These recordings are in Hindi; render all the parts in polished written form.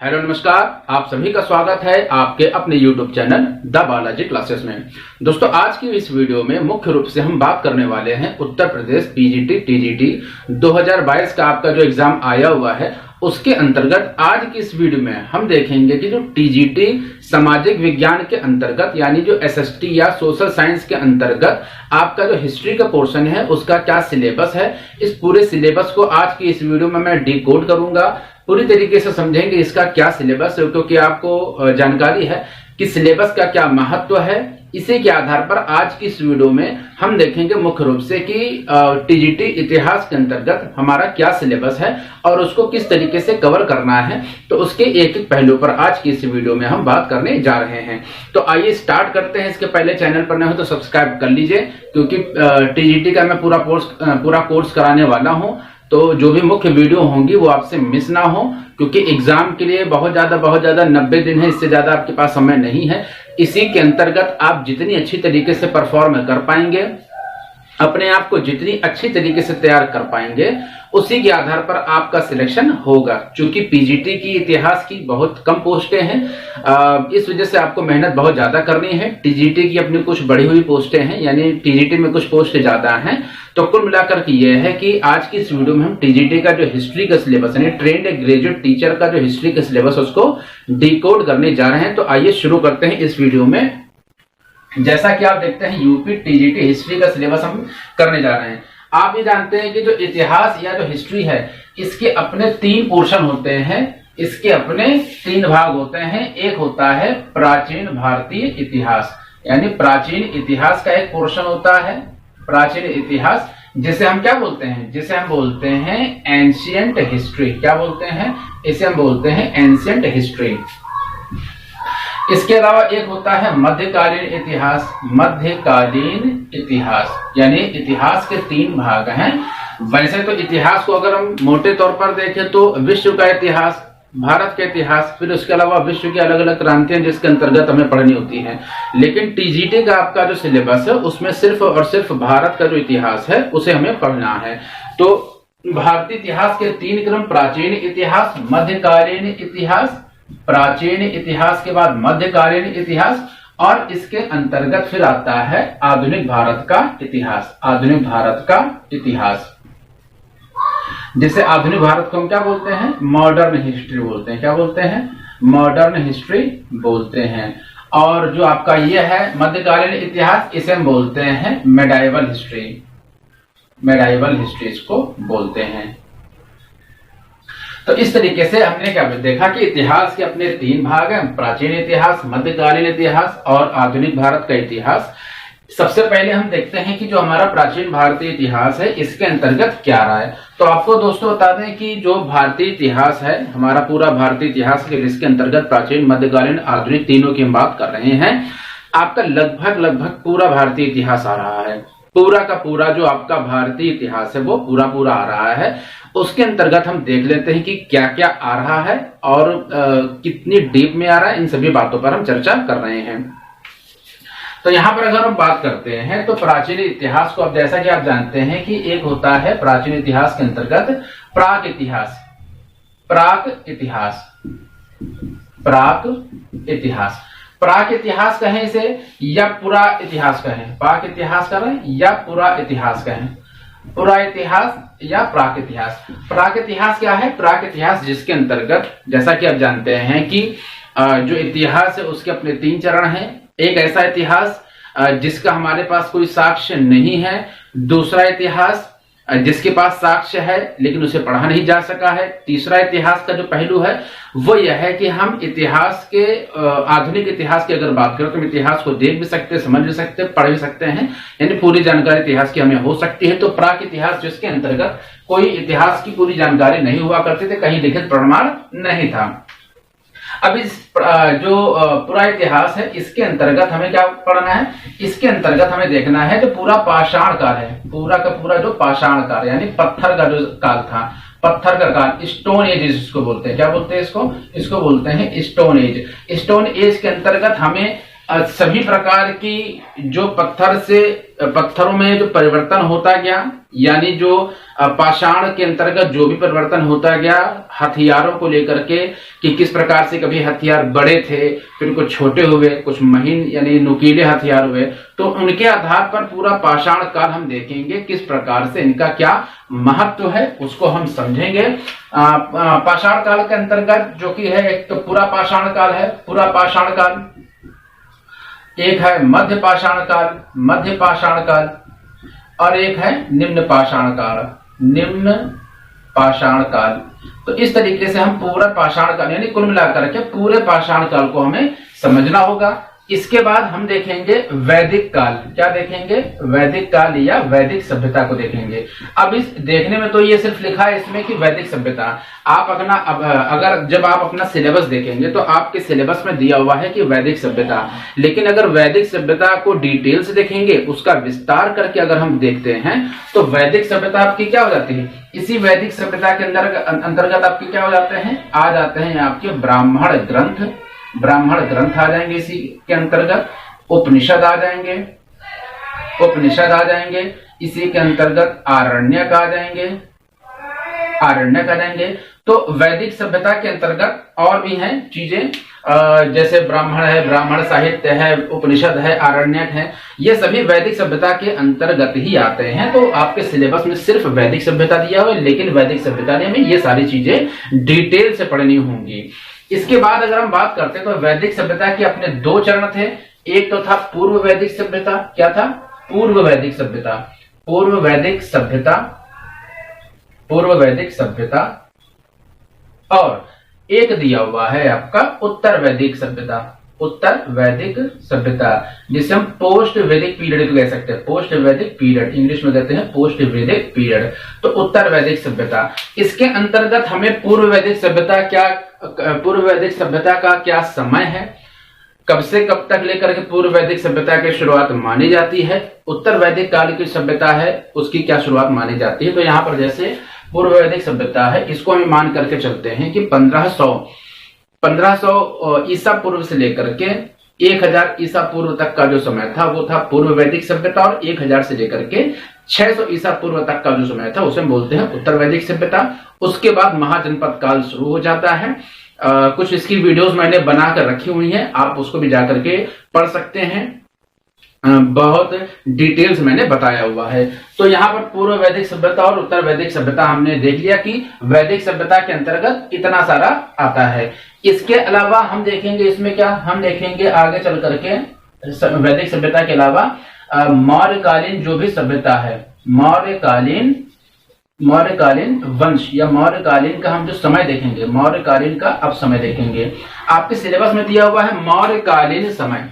हेलो नमस्कार, आप सभी का स्वागत है आपके अपने YouTube channel the Balaji classes में। दोस्तों, आज की इस वीडियो में मुख्य रूप से हम बात करने वाले हैं उत्तर प्रदेश पीजीटी टीजीटी 2022 का आपका जो एग्जाम आया हुआ है उसके अंतर्गत आज की इस वीडियो में हम देखेंगे कि जो टीजीटी सामाजिक विज्ञान के अंतर्गत यानी जो एसएसटी या सोशल साइंस के अंतर्गत आपका जो हिस्ट्री का पोर्शन है उसका क्या सिलेबस है। इस पूरे सिलेबस को आज की इस वीडियो में मैं डिकोड करूंगा, पूरी तरीके से समझेंगे इसका क्या सिलेबस है, क्योंकि आपको जानकारी है कि सिलेबस का क्या महत्व है। इसी के आधार पर आज की इस वीडियो में हम देखेंगे मुख्य रूप से कि टीजीटी इतिहास के अंतर्गत हमारा क्या सिलेबस है और उसको किस तरीके से कवर करना है। तो उसके एक एक पहलू पर आज की इस वीडियो में हम बात करने जा रहे हैं। तो आइए स्टार्ट करते हैं। इसके पहले चैनल पर नए हो तो सब्सक्राइब कर लीजिए, क्योंकि टीजीटी का मैं पूरा कोर्स कराने वाला हूं। तो जो भी मुख्य वीडियो होंगी वो आपसे मिस ना हो, क्योंकि एग्जाम के लिए बहुत ज्यादा 90 दिन है, इससे ज्यादा आपके पास समय नहीं है। इसी के अंतर्गत आप जितनी अच्छी तरीके से परफॉर्म कर पाएंगे, अपने आप को जितनी अच्छी तरीके से तैयार कर पाएंगे, उसी के आधार पर आपका सिलेक्शन होगा। क्योंकि पीजीटी की इतिहास की बहुत कम पोस्टें हैं, इस वजह से आपको मेहनत बहुत ज्यादा करनी है। टीजीटी की अपनी कुछ बढ़ी हुई पोस्टें हैं, यानी टीजीटी में कुछ पोस्ट ज्यादा हैं। तो कुल मिलाकर के ये है कि आज की इस वीडियो में हम टीजीटी का जो हिस्ट्री का सिलेबस यानी ट्रेंड ग्रेजुएट टीचर का जो हिस्ट्री का सिलेबस उसको डिकोड करने जा रहे हैं। तो आइए शुरू करते हैं इस वीडियो में। जैसा कि आप देखते हैं यूपी टीजीटी हिस्ट्री का सिलेबस हम करने जा रहे हैं। आप ये जानते हैं कि जो इतिहास या जो हिस्ट्री है इसके अपने 3 पोर्शन होते हैं, इसके अपने 3 भाग होते हैं। एक होता है प्राचीन भारतीय इतिहास, यानी प्राचीन इतिहास का एक पोर्शन होता है प्राचीन इतिहास, जिसे हम क्या बोलते हैं, जिसे हम बोलते हैं एंशियंट हिस्ट्री। क्या बोलते हैं? इसे हम बोलते हैं एंशियंट हिस्ट्री। इसके अलावा एक होता है मध्यकालीन इतिहास। मध्यकालीन इतिहास यानी इतिहास के 3 भाग हैं। वैसे तो इतिहास को अगर हम मोटे तौर पर देखें तो विश्व का इतिहास, भारत का इतिहास, फिर उसके अलावा विश्व की अलग अलग क्रांतियां जिसके अंतर्गत हमें पढ़नी होती हैं। लेकिन टीजीटी का आपका जो सिलेबस है उसमें सिर्फ और सिर्फ भारत का जो इतिहास है उसे हमें पढ़ना है। तो भारतीय इतिहास के 3 क्रम: प्राचीन इतिहास, मध्यकालीन इतिहास, प्राचीन इतिहास के बाद मध्यकालीन इतिहास, और इसके अंतर्गत फिर आता है आधुनिक भारत का इतिहास। आधुनिक भारत का इतिहास, जिसे आधुनिक भारत को हम क्या बोलते हैं? मॉडर्न हिस्ट्री बोलते हैं। क्या बोलते हैं? मॉडर्न हिस्ट्री बोलते हैं। और जो आपका ये है मध्यकालीन इतिहास, इसे हम बोलते हैं मेडाइवल हिस्ट्री। मेडाइवल हिस्ट्री इसको बोलते हैं। तो इस तरीके से हमने क्या देखा कि इतिहास के अपने 3 भाग हैं: प्राचीन इतिहास, मध्यकालीन इतिहास और आधुनिक भारत का इतिहास। सबसे पहले हम देखते हैं कि जो हमारा प्राचीन भारतीय इतिहास है इसके अंतर्गत क्या रहा है। तो आपको दोस्तों बता दें कि जो भारतीय इतिहास है, हमारा पूरा भारतीय इतिहास के जिसके अंतर्गत प्राचीन, मध्यकालीन, आधुनिक तीनों की हम बात कर रहे हैं, आपका लगभग पूरा भारतीय इतिहास आ रहा है। पूरा का पूरा जो आपका भारतीय इतिहास है वो पूरा आ रहा है। उसके अंतर्गत हम देख लेते हैं कि क्या क्या आ रहा है और कितनी डीप में आ रहा है। इन सभी बातों पर हम चर्चा कर रहे हैं। तो यहाँ पर अगर हम बात करते हैं तो प्राचीन इतिहास को, अब जैसा कि आप जानते हैं कि एक होता है प्राचीन इतिहास के अंतर्गत प्राक इतिहास। प्राक इतिहास, प्राक इतिहास, प्राक इतिहास कहें इसे या पूरा इतिहास कहें। प्राक इतिहास कहें या पूरा इतिहास कहें। पूरा इतिहास या प्राक इतिहास। प्राक इतिहास क्या है? प्राक इतिहास जिसके अंतर्गत, जैसा कि आप जानते हैं कि जो इतिहास है उसके अपने 3 चरण हैं। एक ऐसा इतिहास जिसका हमारे पास कोई साक्ष्य नहीं है। दूसरा इतिहास जिसके पास साक्ष्य है लेकिन उसे पढ़ा नहीं जा सका है। तीसरा इतिहास का जो पहलू है वो यह है कि हम इतिहास के आधुनिक इतिहास की अगर बात करें तो हम इतिहास को देख भी सकते, समझ भी सकते, पढ़ भी सकते हैं, यानी पूरी जानकारी इतिहास की हमें हो सकती है। तो प्राक इतिहास जिसके अंतर्गत कोई इतिहास की पूरी जानकारी नहीं हुआ करती थी, कहीं लिखित प्रमाण नहीं था। अब इस जो पूरा इतिहास है इसके अंतर्गत हमें क्या पढ़ना है? इसके अंतर्गत हमें देखना है जो पूरा पाषाण काल है, पूरा का पूरा जो पाषाण काल यानी पत्थर का जो काल था, पत्थर का काल, स्टोन एज इसको बोलते हैं। क्या बोलते हैं इसको? इसको बोलते हैं स्टोन एज। स्टोन एज के अंतर्गत हमें सभी प्रकार की जो पत्थरों में जो परिवर्तन होता गया, यानी जो पाषाण के अंतर्गत जो भी परिवर्तन होता गया हथियारों को लेकर के, कि किस प्रकार से कभी हथियार बड़े थे, फिर कुछ छोटे हुए, कुछ महीन यानी नुकीले हथियार हुए, तो उनके आधार पर पूरा पाषाण काल हम देखेंगे, किस प्रकार से इनका क्या महत्व है उसको हम समझेंगे। पाषाण काल के अंतर्गत जो कि है, एक तो पूरा पाषाण काल है, पूरा पाषाण काल, एक है मध्य पाषाण काल, और एक है निम्न पाषाण काल। तो इस तरीके से हम पूरा पाषाण काल यानी कुल मिलाकर के पूरे पाषाण काल को हमें समझना होगा। इसके बाद हम देखेंगे वैदिक काल। क्या देखेंगे? वैदिक काल या वैदिक सभ्यता को देखेंगे। अब इस देखने में तो ये सिर्फ लिखा है इसमें कि वैदिक सभ्यता। आप अगर जब आप अपना सिलेबस देखेंगे तो आपके सिलेबस में दिया हुआ है कि वैदिक सभ्यता, लेकिन अगर वैदिक सभ्यता को डिटेल से देखेंगे, उसका विस्तार करके अगर हम देखते हैं, तो वैदिक सभ्यता आपकी क्या हो जाती है? इसी वैदिक सभ्यता के अंतर्गत आपकी क्या हो जाते हैं? आ जाते हैं आपके ब्राह्मण ग्रंथ आ जाएंगे। इसी के अंतर्गत उपनिषद आ जाएंगे। इसी के अंतर्गत आरण्यक आ जाएंगे। तो वैदिक सभ्यता के अंतर्गत और भी हैं चीजें, जैसे ब्राह्मण है, ब्राह्मण साहित्य है, उपनिषद है, आरण्यक है, ये सभी वैदिक सभ्यता के अंतर्गत ही आते हैं। तो आपके सिलेबस में सिर्फ वैदिक सभ्यता दिया हुआ है, लेकिन वैदिक सभ्यता में ये सारी चीजें डिटेल से पढ़नी होंगी। इसके बाद अगर हम बात करते हैं तो वैदिक सभ्यता के अपने दो चरण थे। एक तो था पूर्व वैदिक सभ्यता। क्या था? पूर्व वैदिक सभ्यता। और एक दिया हुआ है आपका उत्तर वैदिक सभ्यता, जिसे हम पोस्ट वैदिक पीरियड कह सकते हैं। पोस्ट वैदिक पीरियड इंग्लिश में कहते हैं पोस्ट वैदिक पीरियड। तो उत्तर वैदिक सभ्यता, इसके अंतर्गत हमें पूर्व वैदिक सभ्यता का क्या समय है, कब से कब तक लेकर के पूर्व वैदिक सभ्यता की शुरुआत मानी जाती है, उत्तर वैदिक काल की सभ्यता है उसकी क्या शुरुआत मानी जाती है। तो यहाँ पर जैसे पूर्व वैदिक सभ्यता है, इसको हम मान करके चलते हैं कि 1500 ईसा पूर्व से लेकर के 1000 ईसा पूर्व तक का जो समय था वो था पूर्व वैदिक सभ्यता, और 1000 से लेकर के 600 ईसा पूर्व तक का जो समय था उसे हम बोलते हैं उत्तर वैदिक सभ्यता। उसके बाद महाजनपद काल शुरू हो जाता है। कुछ इसकी वीडियोस मैंने बनाकर रखी हुई हैं, आप उसको भी जाकर के पढ़ सकते हैं। बहुत डिटेल्स मैंने बताया हुआ है। तो यहाँ पर पूर्व वैदिक सभ्यता और उत्तर वैदिक सभ्यता हमने देख लिया कि वैदिक सभ्यता के अंतर्गत इतना सारा आता है। इसके अलावा हम देखेंगे इसमें क्या, हम देखेंगे आगे चल करके वैदिक सभ्यता के अलावा मौर्यकालीन जो भी सभ्यता है, मौर्यकालीन वंश या मौर्यकालीन का हम जो समय देखेंगे, मौर्यकालीन का अब समय देखेंगे। आपके सिलेबस में दिया हुआ है मौर्यकालीन समय।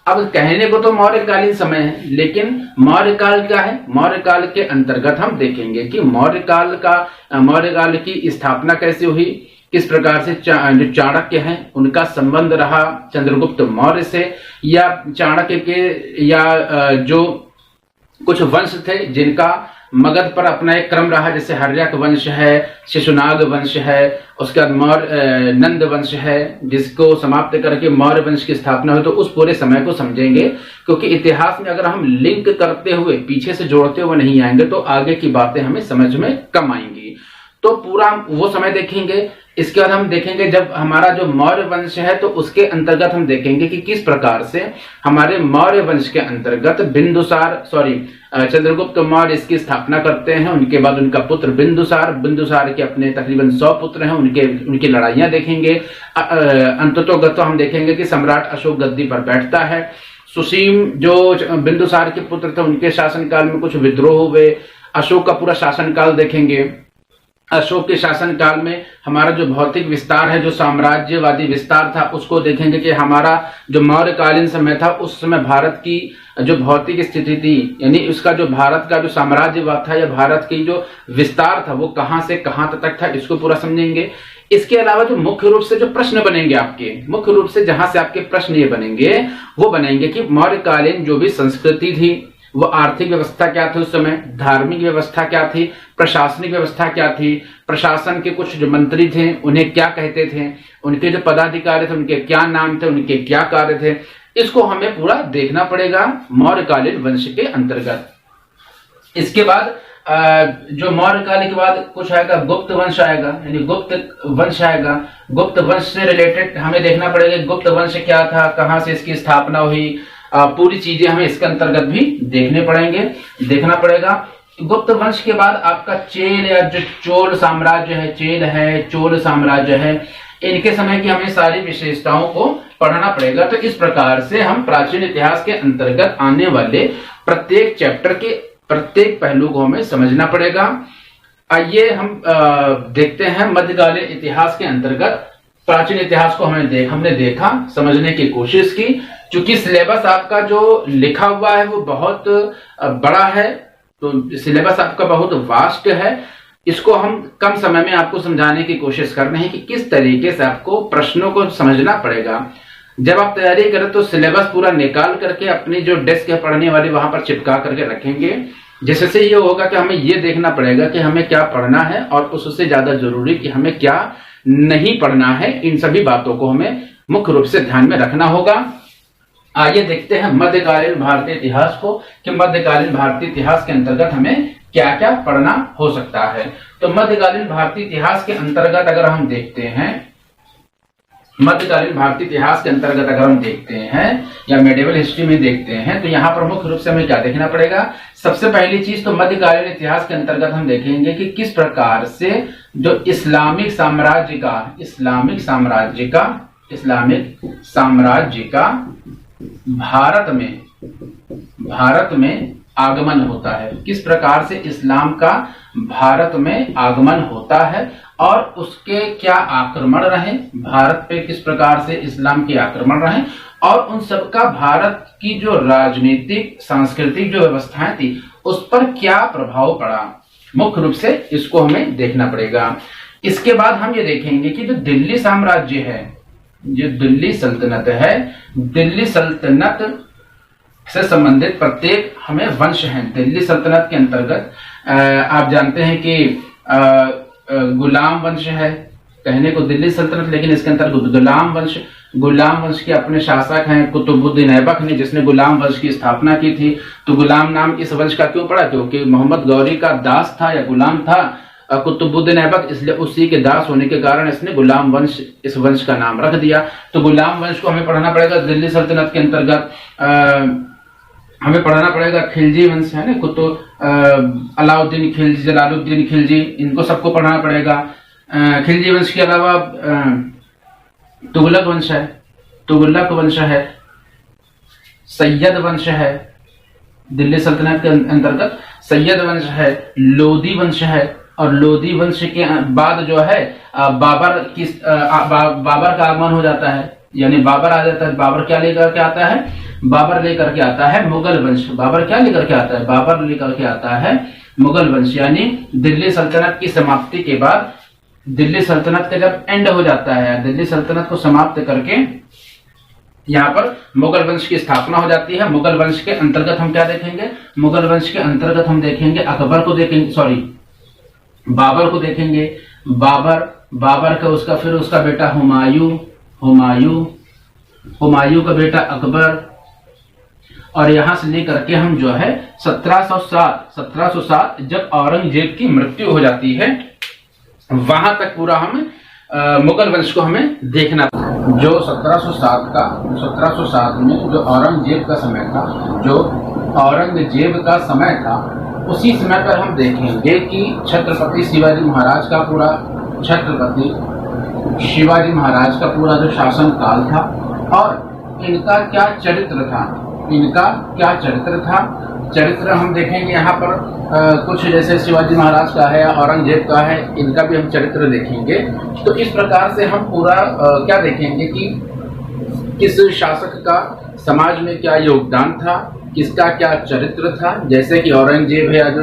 अब कहने को तो मौर्यकालीन समय है, लेकिन मौर्यकाल क्या है? मौर्यकाल के अंतर्गत हम देखेंगे कि मौर्यकाल की स्थापना कैसे हुई, किस प्रकार से जो चाणक्य हैं उनका संबंध रहा चंद्रगुप्त मौर्य से, या चाणक्य के या जो कुछ वंश थे जिनका मगध पर अपना एक क्रम रहा, जैसे हर्यक वंश है, शिशुनाग वंश है, उसके बाद नंद वंश है, जिसको समाप्त करके मौर्य वंश की स्थापना हुई। तो उस पूरे समय को समझेंगे, क्योंकि इतिहास में अगर हम लिंक करते हुए पीछे से जोड़ते हुए नहीं आएंगे तो आगे की बातें हमें समझ में कम आएंगी। तो पूरा वो समय देखेंगे। इसके बाद हम देखेंगे जब हमारा जो मौर्य वंश है तो उसके अंतर्गत हम देखेंगे कि किस प्रकार से हमारे मौर्य वंश के अंतर्गत चंद्रगुप्त मौर्य इसकी स्थापना करते हैं। उनके बाद उनका पुत्र बिंदुसार के अपने तकरीबन 100 पुत्र हैं, उनकी लड़ाइयां देखेंगे। अंततोगत हम देखेंगे कि सम्राट अशोक गद्दी पर बैठता है। सुसीम जो बिंदुसार के पुत्र थे उनके शासनकाल में कुछ विद्रोह हुए। अशोक का पूरा शासनकाल देखेंगे। अशोक के शासनकाल में हमारा जो भौतिक विस्तार है, जो साम्राज्यवादी विस्तार था, उसको देखेंगे कि हमारा जो मौर्यकालीन समय था उस समय भारत की जो भौतिक स्थिति थी, यानी उसका जो भारत का जो साम्राज्यवाद था या भारत की जो विस्तार था वो कहां से कहां तक था, इसको पूरा समझेंगे। इसके अलावा जो मुख्य रूप से जो प्रश्न बनेंगे आपके, मुख्य रूप से जहां से आपके प्रश्न ये बनेंगे वो बनेंगे कि मौर्यकालीन जो भी संस्कृति थी वो आर्थिक व्यवस्था क्या थी उस समय, धार्मिक व्यवस्था क्या थी, प्रशासनिक व्यवस्था क्या थी, प्रशासन के कुछ जो मंत्री थे उन्हें क्या कहते थे, उनके जो पदाधिकारी थे उनके क्या नाम थे, उनके क्या कार्य थे, इसको हमें पूरा देखना पड़ेगा मौर्यकालीन वंश के अंतर्गत। इसके बाद जो मौर्यकाल के बाद कुछ आएगा, गुप्त वंश आएगा, यानी गुप्त वंश आएगा। गुप्त वंश से रिलेटेड हमें देखना पड़ेगा गुप्त वंश क्या था, कहां से इसकी स्थापना हुई, पूरी चीजें हमें इसके अंतर्गत भी देखना पड़ेगा। गुप्त वंश के बाद आपका चेल या जो चोल साम्राज्य है, चेल है, चोल साम्राज्य है, इनके समय की हमें सारी विशेषताओं को पढ़ना पड़ेगा। तो इस प्रकार से हम प्राचीन इतिहास के अंतर्गत आने वाले प्रत्येक चैप्टर के प्रत्येक पहलू को हमें समझना पड़ेगा। आइए हम देखते हैं मध्यकालीन इतिहास के अंतर्गत प्राचीन इतिहास को हमने देखा, समझने की कोशिश की। चूंकि सिलेबस आपका जो लिखा हुआ है वो बहुत बड़ा है, तो सिलेबस आपका बहुत वास्ट है। इसको हम कम समय में आपको समझाने की कोशिश कर रहे हैं कि किस तरीके से आपको प्रश्नों को समझना पड़ेगा। जब आप तैयारी करें तो सिलेबस पूरा निकाल करके अपनी जो डेस्क है पढ़ने वाली वहां पर चिपका करके रखेंगे, जिससे ये होगा कि हमें ये देखना पड़ेगा कि हमें क्या पढ़ना है और उससे ज्यादा जरूरी कि हमें क्या नहीं पढ़ना है। इन सभी बातों को हमें मुख्य रूप से ध्यान में रखना होगा। आइए देखते हैं मध्यकालीन भारतीय इतिहास को कि मध्यकालीन भारतीय इतिहास के अंतर्गत हमें क्या क्या पढ़ना हो सकता है। तो मध्यकालीन भारतीय इतिहास के अंतर्गत अगर हम देखते हैं, मध्यकालीन भारतीय इतिहास के अंतर्गत अगर हम देखते हैं या मेडिवल हिस्ट्री में देखते हैं, तो यहाँ पर मुख्य रूप से हमें क्या देखना पड़ेगा। सबसे पहली चीज तो मध्यकालीन इतिहास के अंतर्गत हम देखेंगे कि किस प्रकार से जो इस्लामिक साम्राज्य का भारत में आगमन होता है, किस प्रकार से इस्लाम का भारत में आगमन होता है और उसके क्या आक्रमण रहे, भारत पे किस प्रकार से इस्लाम के आक्रमण रहे और उन सबका भारत की जो राजनीतिक सांस्कृतिक जो व्यवस्थाएं थी उस पर क्या प्रभाव पड़ा। मुख्य रूप से इसको हमें देखना पड़ेगा। इसके बाद हम ये देखेंगे कि जो दिल्ली साम्राज्य है, जो दिल्ली सल्तनत है, दिल्ली सल्तनत से संबंधित प्रत्येक हमें वंश है। दिल्ली सल्तनत के अंतर्गत आप जानते हैं कि गुलाम वंश है, कहने को दिल्ली सल्तनत लेकिन इसके अंतर्गत गुलाम वंश के अपने शासक हैं कुतुबुद्दीन ऐबक ने, जिसने गुलाम वंश की स्थापना की थी। तो गुलाम नाम इस वंश का क्यों पड़ा, क्योंकि मोहम्मद गौरी का दास था या गुलाम था कुतुबुद्दीन ऐबक, इसलिए उसी के दास होने के कारण इसने गुलाम वंश इस वंश का नाम रख दिया। तो गुलाम वंश को हमें पढ़ना पड़ेगा। दिल्ली सल्तनत के अंतर्गत हमें पढ़ना पड़ेगा खिलजी वंश है ना, अलाउद्दीन खिलजी, जलालुद्दीन खिलजी, इनको सबको पढ़ना पड़ेगा। खिलजी वंश के अलावा तुगलक वंश है, सैयद वंश है, दिल्ली सल्तनत के अंतर्गत सैयद वंश है, लोधी वंश है और लोधी वंश के बाद जो है बाबर का आगमन हो जाता है, यानी बाबर आ जाता है। बाबर क्या लेकर के आता है, बाबर लेकर के आता है मुगल वंश। बाबर क्या लेकर के आता है, बाबर लेकर के आता है मुगल वंश। यानी दिल्ली सल्तनत की समाप्ति के बाद, दिल्ली सल्तनत का जब एंड हो जाता है, दिल्ली सल्तनत को समाप्त करके यहाँ पर मुगल वंश की स्थापना हो जाती है। मुगल वंश के अंतर्गत हम क्या देखेंगे, मुगल वंश के अंतर्गत हम देखेंगे अकबर को देखेंगे, सॉरी बाबर को देखेंगे। बाबर का उसका बेटा हुमायूं का बेटा अकबर, और यहां से लेकर के हम जो है 1707 जब औरंगजेब की मृत्यु हो जाती है वहां तक पूरा हम मुगल वंश को हमें देखना। जो 1707 में जो औरंगजेब का समय था, उसी समय पर हम देखेंगे कि छत्रपति शिवाजी महाराज का पूरा जो शासन काल था और इनका क्या चरित्र था, चरित्र हम देखेंगे यहाँ पर कुछ जैसे शिवाजी महाराज का है या औरंगजेब का है, इनका भी हम चरित्र देखेंगे। तो इस प्रकार से हम पूरा क्या देखेंगे कि किस शासक का समाज में क्या योगदान था, किसका क्या चरित्र था। जैसे कि औरंगजेब है जो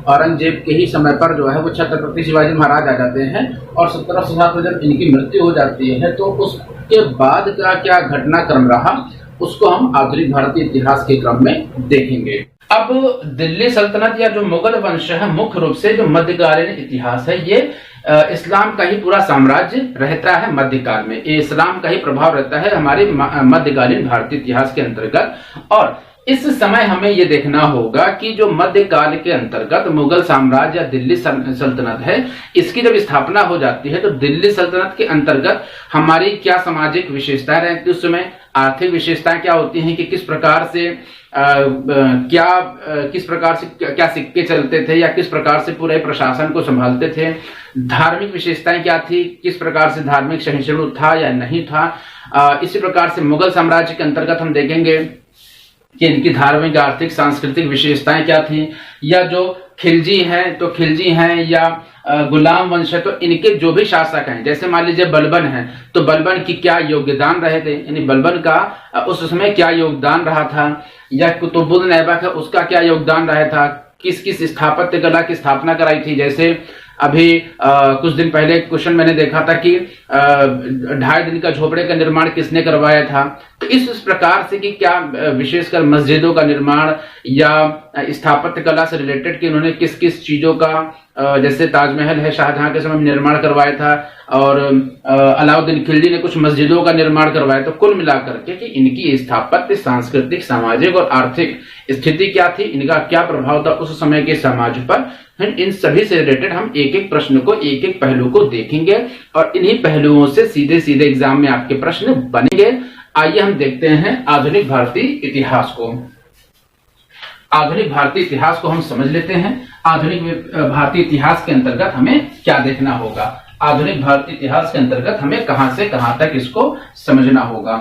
औरंगजेब के ही समय पर जो है वो छत्रपति शिवाजी महाराज आ जाते हैं और 1707 में जब इनकी मृत्यु हो जाती है तो उसके बाद का क्या घटनाक्रम रहा उसको हम आधुनिक भारतीय इतिहास के क्रम में देखेंगे। अब दिल्ली सल्तनत या जो मुगल वंश है, मुख्य रूप से जो मध्यकालीन इतिहास है ये इस्लाम का ही पूरा साम्राज्य रहता है मध्यकाल में। ये इस्लाम का ही प्रभाव रहता है हमारे मध्यकालीन भारतीय इतिहास के अंतर्गत। और इस समय हमें यह देखना होगा कि जो मध्यकाल के अंतर्गत मुगल साम्राज्य या दिल्ली सल्तनत है, इसकी जब स्थापना हो जाती है तो दिल्ली सल्तनत के अंतर्गत हमारी क्या सामाजिक विशेषताएं रहती है, उस समय आर्थिक विशेषताएं क्या होती हैं कि किस प्रकार से क्या सिक्के चलते थे या किस प्रकार से पूरे प्रशासन को संभालते थे, धार्मिक विशेषताएं क्या थी, किस प्रकार से धार्मिक सहिष्णु था या नहीं था। इसी प्रकार से मुगल साम्राज्य के अंतर्गत हम देखेंगे कि इनकी धार्मिक, आर्थिक, सांस्कृतिक विशेषताएं क्या थी, या जो खिलजी हैं तो खिलजी हैं, या गुलाम वंश है तो इनके जो भी शासक हैं, जैसे मान लीजिए बलबन हैं तो बलबन की क्या योगदान रहे थे, यानी बलबन का उस समय क्या योगदान रहा था, या कुतुबुद्दीन ऐबक है उसका क्या योगदान रहा था, किस किस स्थापत्य कला की स्थापना कराई थी। जैसे अभी कुछ दिन पहले क्वेश्चन मैंने देखा था कि 2.5 दिन का झोपड़े का निर्माण किसने करवाया था। तो इस प्रकार से कि क्या विशेषकर मस्जिदों का निर्माण या स्थापत्य कला से रिलेटेड कि उन्होंने किस किस चीजों का, जैसे ताजमहल है शाहजहां के समय में निर्माण करवाया था, और अलाउद्दीन खिलजी ने कुछ मस्जिदों का निर्माण करवाया। तो कुल मिलाकर के कि इनकी स्थापत्य, सांस्कृतिक, सामाजिक और आर्थिक स्थिति क्या थी, इनका क्या प्रभाव था उस समय के समाज पर, इन सभी से रिलेटेड हम एक एक प्रश्न को, एक एक पहलू को देखेंगे और इन्हीं पहलुओं से सीधे सीधे एग्जाम में आपके प्रश्न बनेंगे। आइए हम देखते हैं आधुनिक भारतीय इतिहास को। आधुनिक भारतीय इतिहास को हम समझ लेते हैं। आधुनिक भारतीय इतिहास के अंतर्गत हमें क्या देखना होगा, आधुनिक भारतीय इतिहास के अंतर्गत हमें कहां से कहां तक इसको समझना होगा।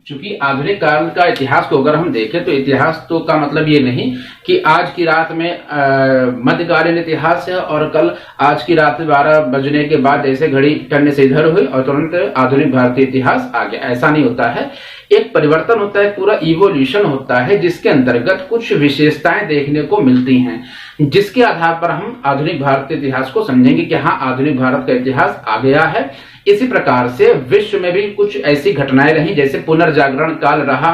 क्योंकि आधुनिक काल का इतिहास को अगर हम देखें तो इतिहास तो का मतलब ये नहीं कि आज की रात में मध्यकालीन इतिहास है और कल आज की रात 12 बजने के बाद ऐसे घड़ी करने से इधर हुई और तुरंत आधुनिक भारतीय इतिहास आ गया, ऐसा नहीं होता है। एक परिवर्तन होता है, पूरा इवोल्यूशन होता है, जिसके अंतर्गत कुछ विशेषताएं देखने को मिलती हैं, जिसके आधार पर हम आधुनिक भारतीय इतिहास को समझेंगे कि हाँ, आधुनिक भारत का इतिहास आ गया है। इसी प्रकार से विश्व में भी कुछ ऐसी घटनाएं रही, जैसे पुनर्जागरण काल रहा।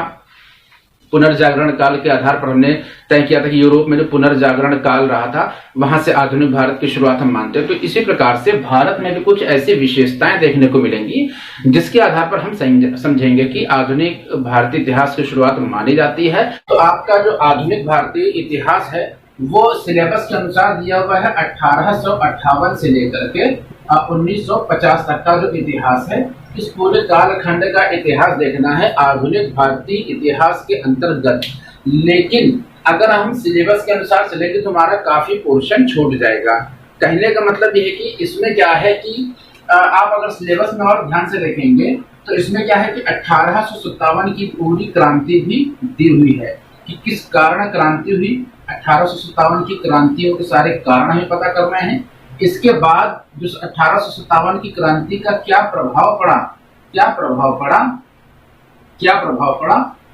पुनर्जागरण काल के आधार पर हमने तय किया था कि यूरोप में जो पुनर्जागरण काल रहा था वहां से आधुनिक भारत की शुरुआत हम मानते हैं। तो इसी प्रकार से भारत में भी कुछ ऐसी विशेषताएं देखने को मिलेंगी जिसके आधार पर हम समझेंगे कि आधुनिक भारतीय इतिहास की शुरुआत मानी जाती है। तो आपका जो आधुनिक भारतीय इतिहास है वो सिलेबस के अनुसार दिया हुआ है 1858 से लेकर के 1950 तक का जो इतिहास है। इस पूरे कालखंड का इतिहास देखना है आधुनिक भारतीय इतिहास के अंतर्गत। लेकिन अगर हम सिलेबस के अनुसार चलेंगे तो हमारा काफी पोर्शन छूट जाएगा। कहने का मतलब ये है कि इसमें क्या है कि आप अगर सिलेबस में और ध्यान से देखेंगे तो इसमें क्या है कि 1857 की पूरी क्रांति भी दी हुई है कि किस कारण क्रांति हुई। 1857 की क्रांतियों के सारे कारण हमें पता करना है। इसके बाद जो 1857 की क्रांति का क्या प्रभाव पड़ा,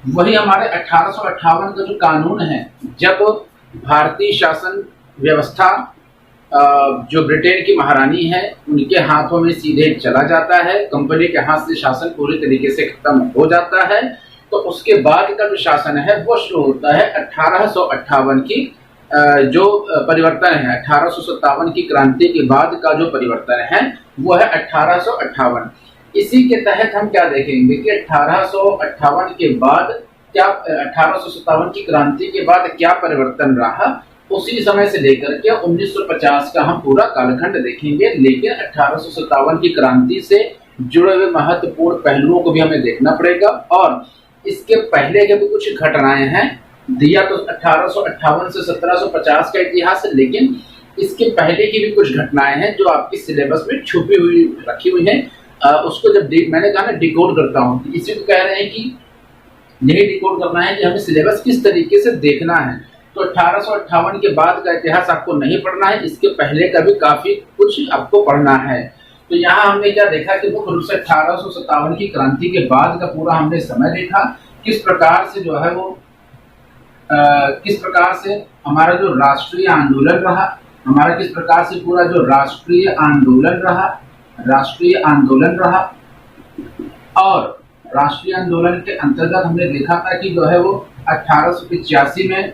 वही हमारे 1858 का जो कानून है, जब भारतीय शासन व्यवस्था जो ब्रिटेन की महारानी है उनके हाथों में सीधे चला जाता है, कंपनी के हाथ से शासन पूरी तरीके से खत्म हो जाता है, तो उसके बाद का जो शासन है वो शुरू होता है 1858 की जो परिवर्तन है। 1857 की क्रांति के बाद का जो परिवर्तन है वो है 1858। इसी के तहत हम क्या देखेंगे कि 1858 के बाद क्या, 1857 की क्रांति के बाद क्या परिवर्तन रहा, उसी समय से लेकर के 1950 का हम पूरा कालखंड देखेंगे। लेकिन 1857 की क्रांति से जुड़े हुए महत्वपूर्ण पहलुओं को भी हमें देखना पड़ेगा और इसके पहले के भी कुछ घटनाएं हैं। दिया तो 1858 से 1750 का इतिहास है, लेकिन इसके पहले की भी कुछ घटनाएं हैं जो आपकी सिलेबस में छुपी हुई रखी हुई हैं। उसको जब मैंने कहा ना डिकोड करता हूँ, इसी को कह रहे हैं कि यही डिकोड करना है कि हमें सिलेबस किस तरीके से देखना है। तो 1858 के बाद का इतिहास आपको नहीं पढ़ना है, इसके पहले का भी काफी कुछ आपको पढ़ना है। तो यहाँ हमने क्या देखा कि मुख्य रूप से 1857 की क्रांति के बाद का पूरा हमने समय देखा, किस प्रकार से जो है वो किस प्रकार से हमारा जो राष्ट्रीय आंदोलन रहा, हमारा किस प्रकार से पूरा जो राष्ट्रीय आंदोलन रहा और राष्ट्रीय आंदोलन के अंतर्गत हमने देखा था कि जो है वो 1885 में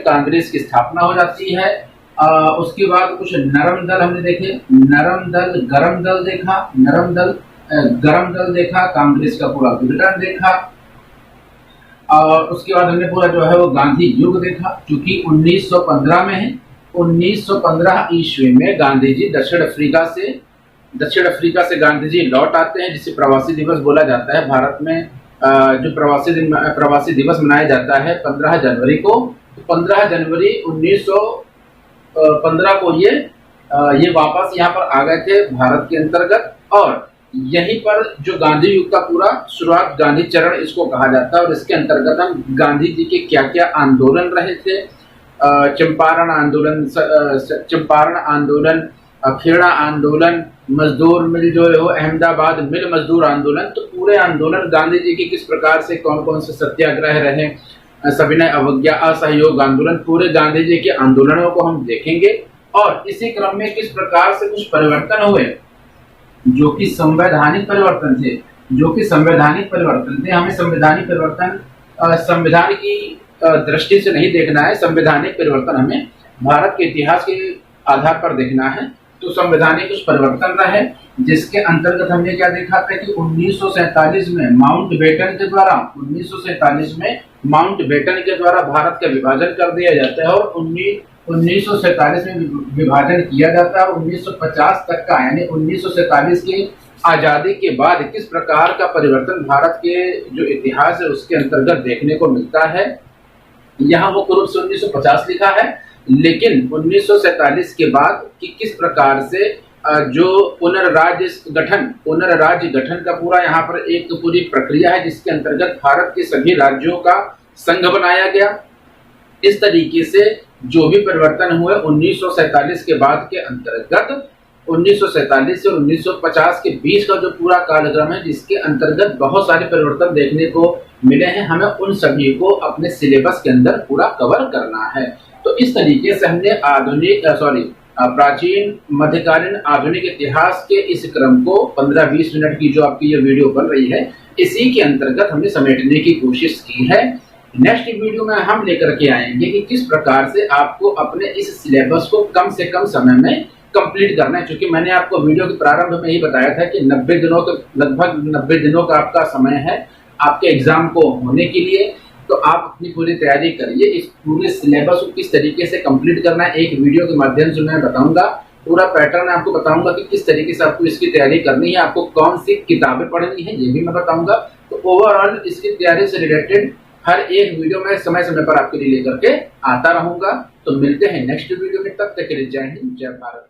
कांग्रेस की स्थापना हो जाती है। उसके बाद कुछ नरम दल हमने देखे, नरम दल, गरम दल देखा, गरम दल देखा, कांग्रेस का पूरा विघटन देखा। और उसके बाद हमने पूरा जो है वो गांधी युग देखा, क्योंकि 1915 में है। 1915 ईस्वी में गांधी जी दक्षिण अफ्रीका से गांधी जी लौट आते हैं, जिसे प्रवासी दिवस बोला जाता है। भारत में जो प्रवासी दिवस मनाया जाता है 15 जनवरी को। 15 जनवरी 1915 को ये वापस यहाँ पर आ गए थे भारत के अंतर्गत, और यहीं पर जो गांधी युग का पूरा शुरुआत, गांधी चरण इसको कहा जाता है। और इसके अंतर्गत हम गांधी जी के क्या क्या आंदोलन रहे थे, चंपारण आंदोलन, खेड़ा आंदोलन, मजदूर मिल जो हो, अहमदाबाद मिल मजदूर आंदोलन, तो पूरे आंदोलन गांधी जी के किस प्रकार से कौन कौन से सत्याग्रह रहे, सविनय अवज्ञा, असहयोग आंदोलन, पूरे गांधी जी के आंदोलनों को हम देखेंगे। और इसी क्रम में किस प्रकार से कुछ परिवर्तन हुए जो कि संवैधानिक परिवर्तन थे, हमें संवैधानिक परिवर्तन संविधान की दृष्टि से नहीं देखना है, संवैधानिक परिवर्तन हमें भारत के इतिहास के आधार पर देखना है। तो संवैधानिक कुछ परिवर्तन रहे, जिसके अंतर्गत हमने क्या देखा था कि 1947 में माउंटबेटन के द्वारा भारत का विभाजन कर दिया जाता है, और 1947 में विभाजन किया जाता है। 1950 तक का, यानी 1947 की आजादी के बाद किस प्रकार का परिवर्तन भारत के जो इतिहास है उसके अंतर्गत देखने को मिलता है। यहाँ मुख्य रूप से 1950 लिखा है, लेकिन 1947 के बाद कि किस प्रकार से जो पुनर्राज्य गठन का पूरा यहाँ पर एक पूरी प्रक्रिया है, जिसके अंतर्गत भारत के सभी राज्यों का संघ बनाया गया। इस तरीके से जो भी परिवर्तन हुए 1947 के बाद के अंतर्गत, 1947 से 1950 के बीच का जो पूरा कालक्रम है, जिसके अंतर्गत बहुत सारे परिवर्तन देखने को मिले हैं, हमें उन सभी को अपने सिलेबस के अंदर पूरा कवर करना है। तो इस तरीके से हमने प्राचीन, मध्यकालीन, आधुनिक इतिहास के इस क्रम को 15-20 मिनट की जो आपकी ये वीडियो बन रही है, इसी के अंतर्गत हमने समेटने की कोशिश की है। नेक्स्ट वीडियो में हम लेकर के आएंगे कि किस प्रकार से आपको अपने इस सिलेबस को कम से कम समय में कंप्लीट करना है, क्योंकि मैंने आपको वीडियो के प्रारंभ में ही बताया था कि लगभग 90 दिनों का आपका समय है आपके एग्जाम को होने के लिए। तो आप अपनी पूरी तैयारी करिए, इस पूरे सिलेबस को किस तरीके से कंप्लीट करना है एक वीडियो के माध्यम से मैं बताऊंगा। पूरा पैटर्न आपको बताऊंगा कि किस तरीके से आपको इसकी तैयारी करनी है, आपको कौन सी किताबें पढ़नी है, ये भी मैं बताऊंगा। तो ओवरऑल इसकी तैयारी से रिलेटेड हर एक वीडियो में समय समय पर आपके लिए लेकर के आता रहूंगा। तो मिलते हैं नेक्स्ट वीडियो में, तब तक के लिए जय हिंद, जय भारत।